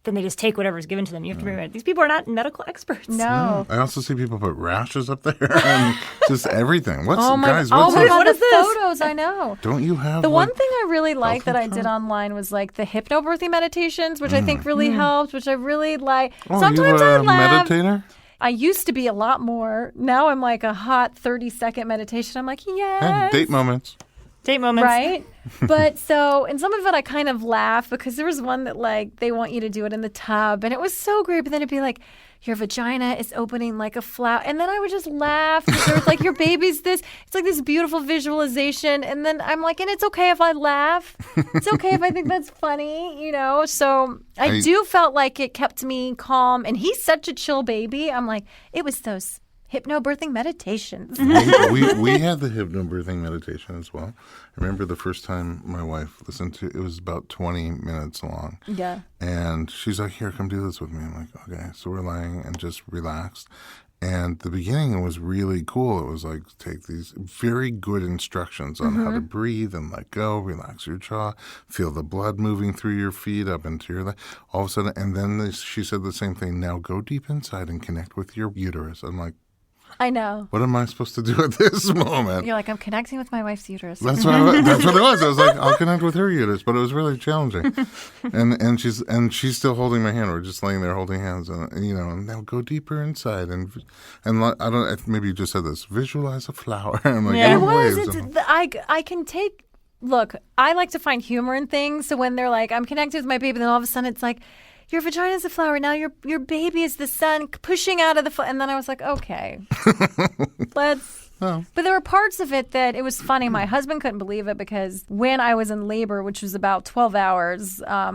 then they just take whatever's given to them. You have to remember, these people are not medical experts. No. I also see people put rashes up there and just everything. What's God, the photos, I know. Don't you have the one thing I really like that I did online was like the hypnobirthing meditations, which I think really helped, which I really like. Oh, sometimes you I laugh. Meditator? I used to be a lot more. Now I'm like a hot 30-second meditation. I'm like, yes. Hey, date moments. Right? But so, and some of it I kind of laugh because there was one that like they want you to do it in the tub and it was so great. But then it'd be like, your vagina is opening like a flower. And then I would just laugh. There was like, your baby's this. It's like this beautiful visualization. And then I'm like, and it's okay if I laugh. It's okay if I think that's funny, you know? So I do felt like it kept me calm. And he's such a chill baby. I'm like, it was those hypnobirthing meditations. we had the hypnobirthing meditation as well. I remember the first time my wife listened to it was about 20 minutes long. Yeah. And she's like, here, come do this with me. I'm like, okay. So we're lying and just relaxed. And the beginning was really cool. It was like, take these very good instructions on how to breathe and let go, relax your jaw, feel the blood moving through your feet up into your leg. All of a sudden, and then she said the same thing. Now go deep inside and connect with your uterus. I'm like, I know. what am I supposed to do at this moment? You're like, I'm connecting with my wife's uterus. That's what it was. I was like, I'll connect with her uterus, but it was really challenging. And she's still holding my hand. We're just laying there holding hands, and and now go deeper inside. And I don't. Maybe you just said this. Visualize a flower. I'm like, it was. I can take. Look, I like to find humor in things. So when they're like, I'm connected with my baby, then all of a sudden it's like, your vagina is a flower. Now your baby is the sun pushing out of the and then I was like, okay, let's. Oh. But there were parts of it that it was funny. My husband couldn't believe it because when I was in labor, which was about 12 hours. How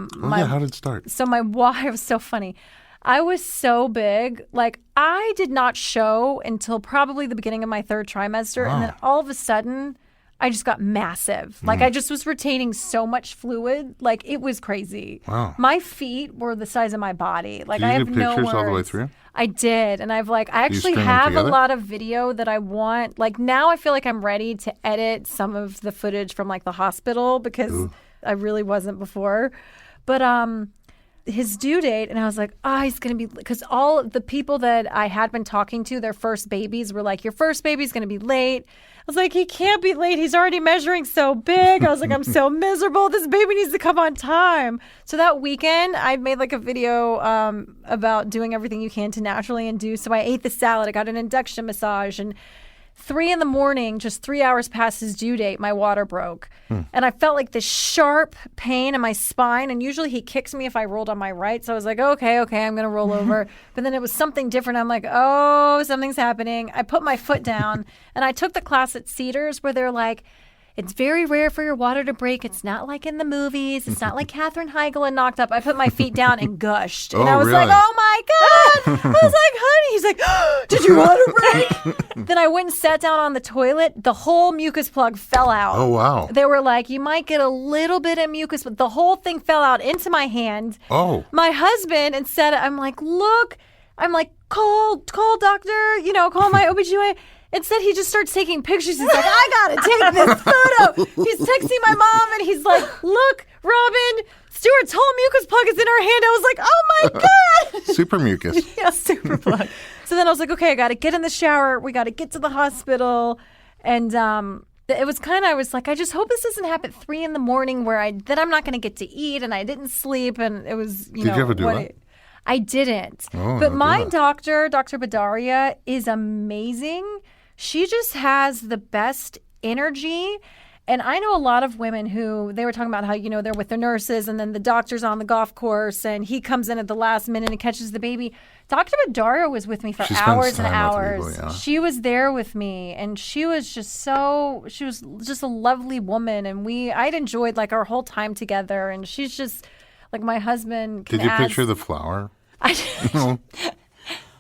did it start? So my wife was so funny. I was so big. Like, I did not show until probably the beginning of my third trimester. Wow. And then all of a sudden, I just got massive. Like, I just was retaining so much fluid. Like, it was crazy. Wow. My feet were the size of my body. Like, I have no words. Did you get pictures all the way through? I did. And I actually have a lot of video that I want. Like, now I feel like I'm ready to edit some of the footage from, like, the hospital because I really wasn't before. But his due date, and I was like, he's going to be, because all the people that I had been talking to, their first babies were like, your first baby's going to be late. I was like, he can't be late. He's already measuring so big. I was like, I'm so miserable. This baby needs to come on time. So that weekend, I made like a video about doing everything you can to naturally induce. So I ate the salad. I got an induction massage, and 3 a.m, just 3 hours past his due date, my water broke. And I felt like this sharp pain in my spine. And usually he kicks me if I rolled on my right. So I was like, okay, I'm going to roll over. But then it was something different. I'm like, oh, something's happening. I put my foot down and I took the class at Cedars where they're like, it's very rare for your water to break. It's not like in the movies. It's not like Katherine Heigl and Knocked Up. I put my feet down and gushed. And I was really? like, oh my God. I was like, honey. He's like, did your water break? Then I went and sat down on the toilet. The whole mucus plug fell out. Oh, wow. They were like, you might get a little bit of mucus, but the whole thing fell out into my hand. Oh. My husband, instead, I'm like, look. I'm like, call doctor, call my OBGYN. Instead, he just starts taking pictures. He's like, I gotta take this photo. He's texting my mom, and he's like, look, Robin, Stuart's whole mucus plug is in her hand. I was like, oh my God. Super mucus. Yeah, super plug. So then I was like, okay, I gotta get in the shower. We gotta get to the hospital. And it was I was like, I just hope this doesn't happen at 3 a.m. where then I'm not gonna get to eat, and I didn't sleep, and it was, Did you ever do that? I didn't. Oh, but no, my do doctor, Dr. Badaria, is amazing. She just has the best energy. And I know a lot of women who, they were talking about how, they're with their nurses and then the doctor's on the golf course and he comes in at the last minute and catches the baby. Dr. Badaria was with me for hours and hours. People, yeah. She was there with me and she was just a lovely woman. And I'd enjoyed like our whole time together. And she's just like my husband. Did you picture the flower?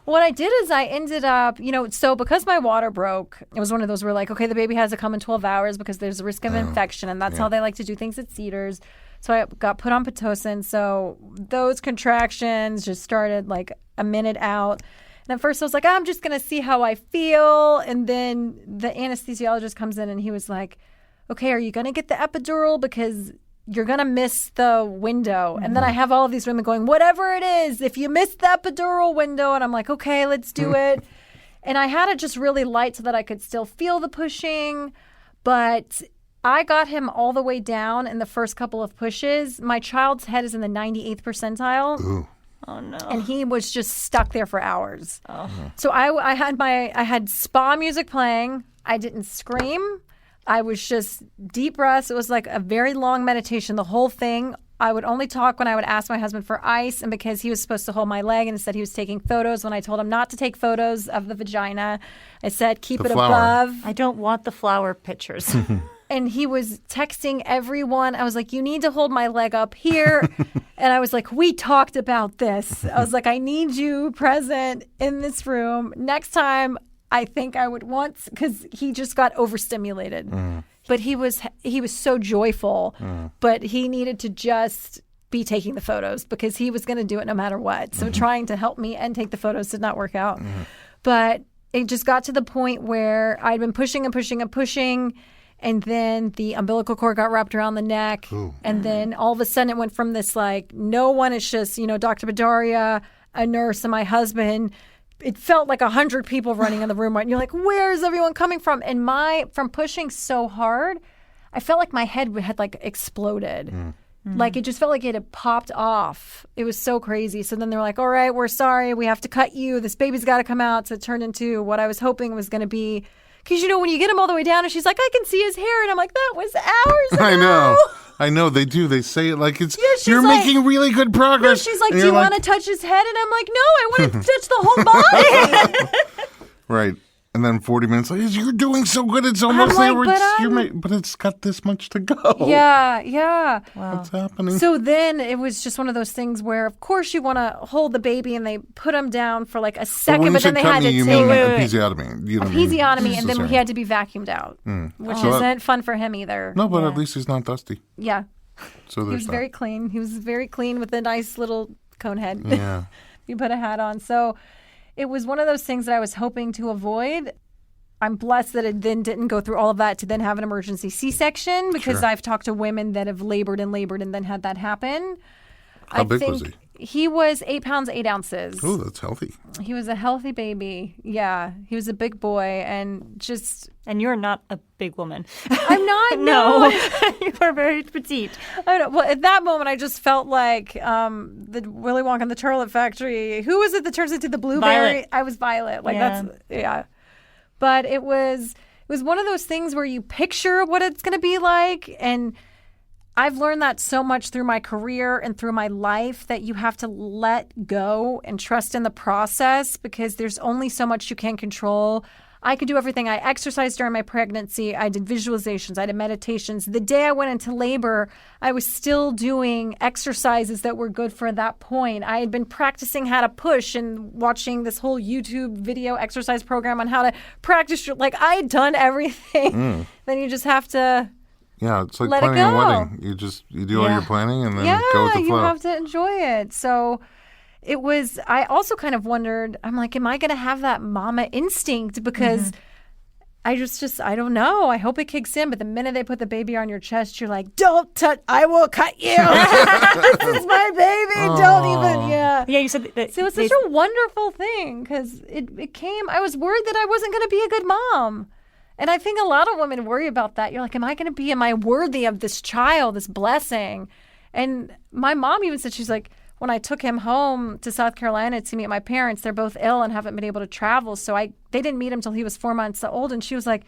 What I did is I ended up, so because my water broke, it was one of those where like, okay, the baby has to come in 12 hours because there's a risk of infection. And that's how they like to do things at Cedars. So I got put on Pitocin. So those contractions just started like a minute out. And at first I was like, I'm just going to see how I feel. And then the anesthesiologist comes in and he was like, okay, are you going to get the epidural? Because you're going to miss the window. And then I have all of these women going, whatever it is, if you miss the epidural window. And I'm like, okay, let's do it. And I had it just really light so that I could still feel the pushing. But I got him all the way down in the first couple of pushes. My child's head is in the 98th percentile. Ooh. Oh, no. And he was just stuck there for hours. Oh. So I had spa music playing. I didn't scream. I was just deep breaths. It was like a very long meditation, the whole thing. I would only talk when I would ask my husband for ice, and because he was supposed to hold my leg and instead he was taking photos. When I told him not to take photos of the vagina, I said, keep it above. I don't want the flower pictures. And he was texting everyone. I was like, you need to hold my leg up here. And I was like, we talked about this. I was like, I need you present in this room. Next time, I think I would want, because he just got overstimulated. But he was so joyful, but he needed to just be taking the photos because he was going to do it no matter what. So trying to help me and take the photos did not work out. But it just got to the point where I'd been pushing and pushing and pushing, and then the umbilical cord got wrapped around the neck. Ooh. And then all of a sudden it went from this like, no one, it's just, Dr. Badaria, a nurse, and my husband. It felt like 100 people running in the room, right? And you're like, where's everyone coming from? And from pushing so hard, I felt like my head had like exploded. Like it just felt like it had popped off. It was so crazy. So then they're like, all right, we're sorry. We have to cut you. This baby's got to come out. So it turned into what I was hoping was going to be. Because, when you get him all the way down and she's like, I can see his hair. And I'm like, that was hours ago. I know. They do. They say it like it's, Yeah, you're like, making really good progress. No, she's like, do you want to touch his head? And I'm like, no, I want to touch the whole body. Right. And then 40 minutes later, you're doing so good. It's almost there. Like, but it's got this much to go. Yeah. Wow. What's happening? So then it was just one of those things where, of course, you want to hold the baby, and they put him down for like a second, but then they had to you take mean it. episiotomy. You don't Episiotomy, mean and then he had to be vacuumed out, which So isn't fun for him either. No, but at least he's not dusty. Yeah. So He there's was that. very clean. He was very clean with a nice little cone head. Yeah. You put a hat on. So it was one of those things that I was hoping to avoid. I'm blessed that it then didn't go through all of that to then have an emergency C-section, because Sure. I've talked to women that have labored and then had that happen. How big was he? He was 8 pounds, 8 ounces. Oh, that's healthy. He was a healthy baby. Yeah. He was a big boy and just... And you're not a big woman. I'm not. No. You are very petite. Well, at that moment, I just felt like the Willy Wonka and the Chocolate Factory. Who was it that turns into the blueberry? Violet. I was Violet. Like Yeah. yeah. But it was one of those things where you picture what it's going to be like, and I've learned that so much through my career and through my life that you have to let go and trust in the process because there's only so much you can control. I could do everything. I exercised during my pregnancy. I did visualizations. I did meditations. The day I went into labor, I was still doing exercises that were good for that point. I had been practicing how to push and watching this whole YouTube video exercise program on how to practice. Like, I had done everything. Then you just have to Yeah, it's like let it planning a go. wedding. You do all your planning and then go with the you flow. have to enjoy it. So it was, I also kind of wondered, I'm like, am I going to have that mama instinct? Because I don't know. I hope it kicks in. But the minute they put the baby on your chest, you're like, don't touch, I will cut you. This is my baby. Don't even, Yeah, you said that. So it's such a wonderful thing because it came, I was worried that I wasn't going to be a good mom. And I think a lot of women worry about that. You're like, am I worthy of this child, this blessing? And my mom even said, she's like, when I took him home to South Carolina to meet my parents, they're both ill and haven't been able to travel. So they didn't meet him till he was 4 months old. And she was like,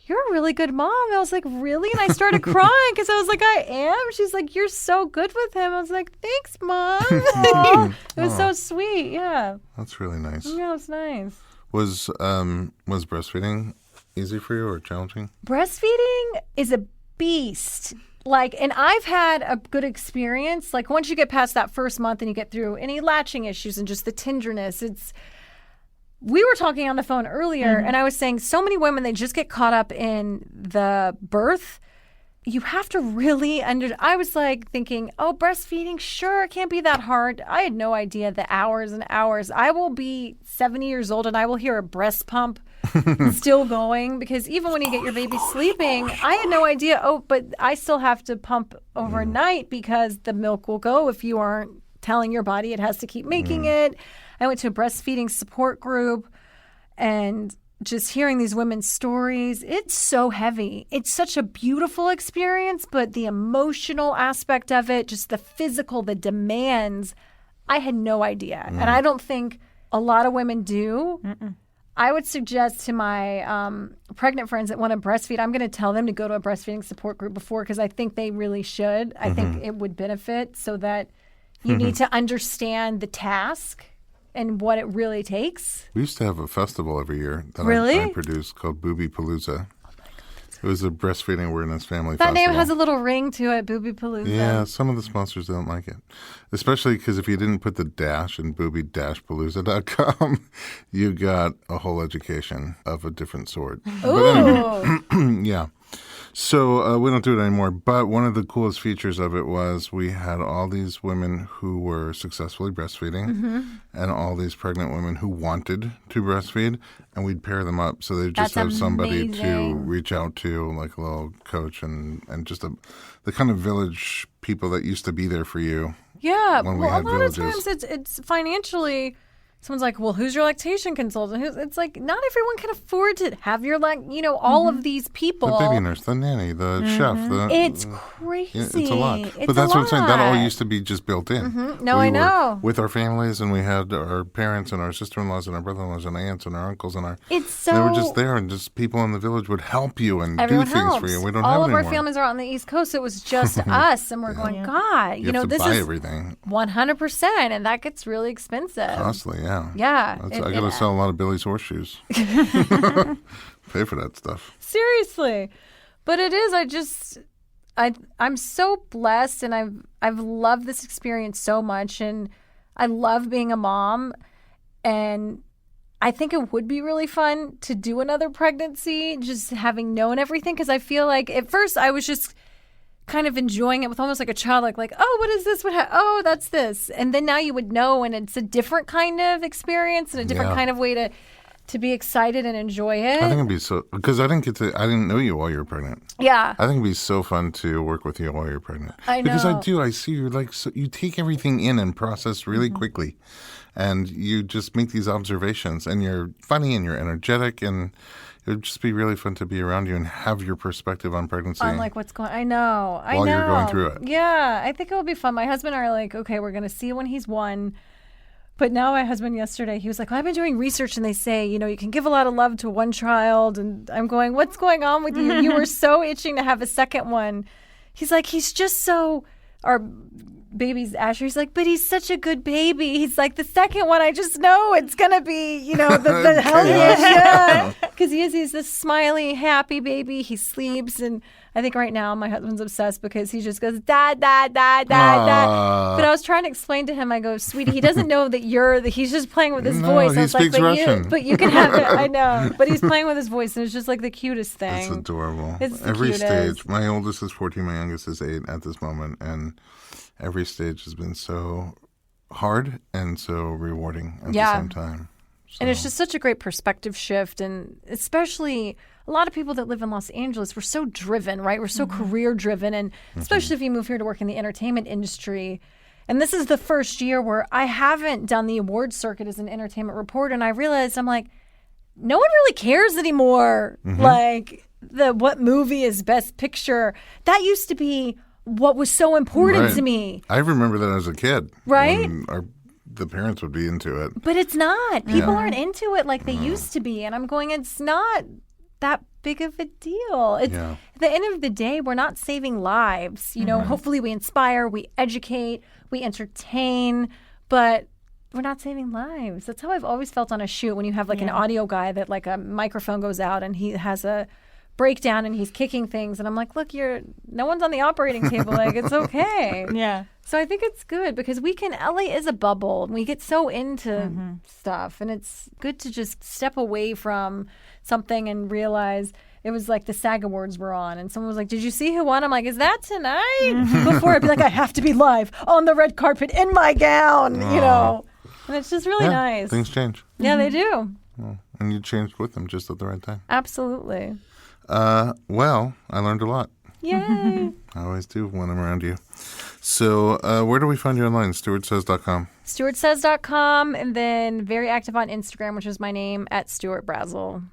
you're a really good mom. I was like, really? And I started crying because I was like, I am. She's like, you're so good with him. I was like, thanks, Mom. It was so sweet. Yeah. That's really nice. Yeah, it's nice. Was breastfeeding easy for you or challenging? Breastfeeding is a beast. And I've had a good experience. Like, once you get past that first month and you get through any latching issues and just the tenderness, we were talking on the phone earlier, and I was saying so many women, they just get caught up in the birth. You have to really I was like thinking, oh, breastfeeding, sure, it can't be that hard. I had no idea the hours and hours. I will be 70 years old and I will hear a breast pump still going, because even when you get your baby sleeping, I had no idea. Oh, but I still have to pump overnight because the milk will go if you aren't telling your body it has to keep making it. I went to a breastfeeding support group and just hearing these women's stories, it's so heavy. It's such a beautiful experience, but the emotional aspect of it, just the physical, the demands, I had no idea. And I don't think a lot of women do. I would suggest to my pregnant friends that want to breastfeed, I'm going to tell them to go to a breastfeeding support group before, because I think they really should. I think it would benefit, so that you need to understand the task and what it really takes. We used to have a festival every year that I produced called Booby Palooza. It was a breastfeeding awareness family festival. That name has a little ring to it, Booby Palooza. Yeah, some of the sponsors don't like it. Especially because if you didn't put the dash in booby-palooza.com, you got a whole education of a different sort. Ooh. But anyway, yeah. So we don't do it anymore, but one of the coolest features of it was we had all these women who were successfully breastfeeding and all these pregnant women who wanted to breastfeed, and we'd pair them up so they'd just have somebody to reach out to, like a little coach and just the kind of village people that used to be there for you. Yeah, when we had a lot villages. of times it's financially. Someone's like, well, who's your lactation consultant? It's like, not everyone can afford to have your, all of these people. The baby nurse, the nanny, the chef. It's crazy. It's a lot. But that's what I'm saying. That all used to be just built in. No, I know. With our families, and we had our parents and our sister-in-laws and our brother-in-laws and aunts and our uncles and they were just there, and just people in the village would help you and everyone do things helps. for you. We don't all have of anymore. our families are on the East Coast. It was just us, and we're going, God, you have to this buy is everything. 100%, and that gets really expensive. Costly, yeah. Yeah. I got to sell a lot of Billy's horseshoes. Pay for that stuff. Seriously. But it is, I'm so blessed, and I've loved this experience so much, and I love being a mom, and I think it would be really fun to do another pregnancy, just having known everything, because I feel like at first I was just kind of enjoying it with almost like a child, like, oh, what is this? Oh, that's this. And then now you would know, and it's a different kind of experience and a different kind of way to to be excited and enjoy it. I think it'd be so, because I didn't know you while you were pregnant. Yeah. I think it'd be so fun to work with you while you're pregnant. I know. Because I see you're like, so you take everything in and process really quickly. And you just make these observations, and you're funny and you're energetic, and it would just be really fun to be around you and have your perspective on pregnancy. On like what's going, I know. While you're going through it. Yeah, I think it will be fun. My husband and I are like, okay, we're going to see when he's 1. But now my husband yesterday, he was like, well, I've been doing research and they say, you can give a lot of love to one child. And I'm going, what's going on with you? You were so itching to have a second one. He's like, he's just so, our baby's Asher. He's like, but he's such a good baby. He's like, the second one, I just know it's going to be, the healthiest. Yeah. Because he's this smiley, happy baby. He sleeps. And I think right now my husband's obsessed because he just goes, dad, dad, dad, dad, dad. But I was trying to explain to him, I go, sweetie, he doesn't know that he's just playing with his voice. He speaks Russian. But you can have it. I know. But he's playing with his voice, and it's just like the cutest thing. It's adorable. It's the every cutest. stage. My oldest is 14, my youngest is 8 at this moment, and every stage has been so hard and so rewarding at the same time. So. And it's just such a great perspective shift, and especially a lot of people that live in Los Angeles, we're so driven, right? We're so career driven, and especially if you move here to work in the entertainment industry. And this is the first year where I haven't done the awards circuit as an entertainment reporter, and I realized I'm like, no one really cares anymore. Like what movie is Best Picture? That used to be what was so important to me. I remember that as a kid. Right? The parents would be into it. But it's not. People aren't into it like they used to be. And I'm going, it's not that big of a deal. It's at the end of the day, we're not saving lives. Hopefully we inspire, we educate, we entertain, but we're not saving lives. That's how I've always felt on a shoot when you have like an audio guy that like a microphone goes out and he has a breakdown and he's kicking things. And I'm like, look, no one's on the operating table. Like, it's okay. Yeah. So I think it's good because LA is a bubble and we get so into stuff, and it's good to just step away from something and realize it was like the SAG Awards were on and someone was like, did you see who won? I'm like, is that tonight? Before I'd be like, I have to be live on the red carpet in my gown, And it's just really nice. Things change. Yeah, they do. Well, and you changed with them just at the right time. Absolutely. Well, I learned a lot. Yay. I always do when I'm around you. So where do we find you online? StuartSays.com. StuartSays.com, and then very active on Instagram, which is my name, at Stuart Brazell,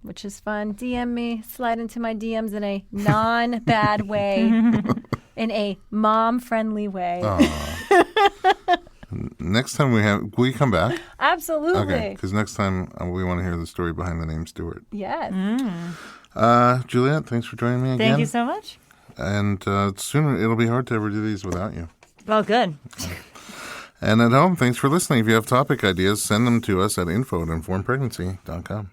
which is fun. DM me, slide into my DMs in a non-bad way, in a mom-friendly way. Next time will you come back? Absolutely. Okay, because next time we want to hear the story behind the name Stuart. Yes. Juliet, thanks for joining me again. Thank you so much. And soon it'll be hard to ever do these without you. Well, good. And at home, thanks for listening. If you have topic ideas, send them to us at info@informedpregnancy.com.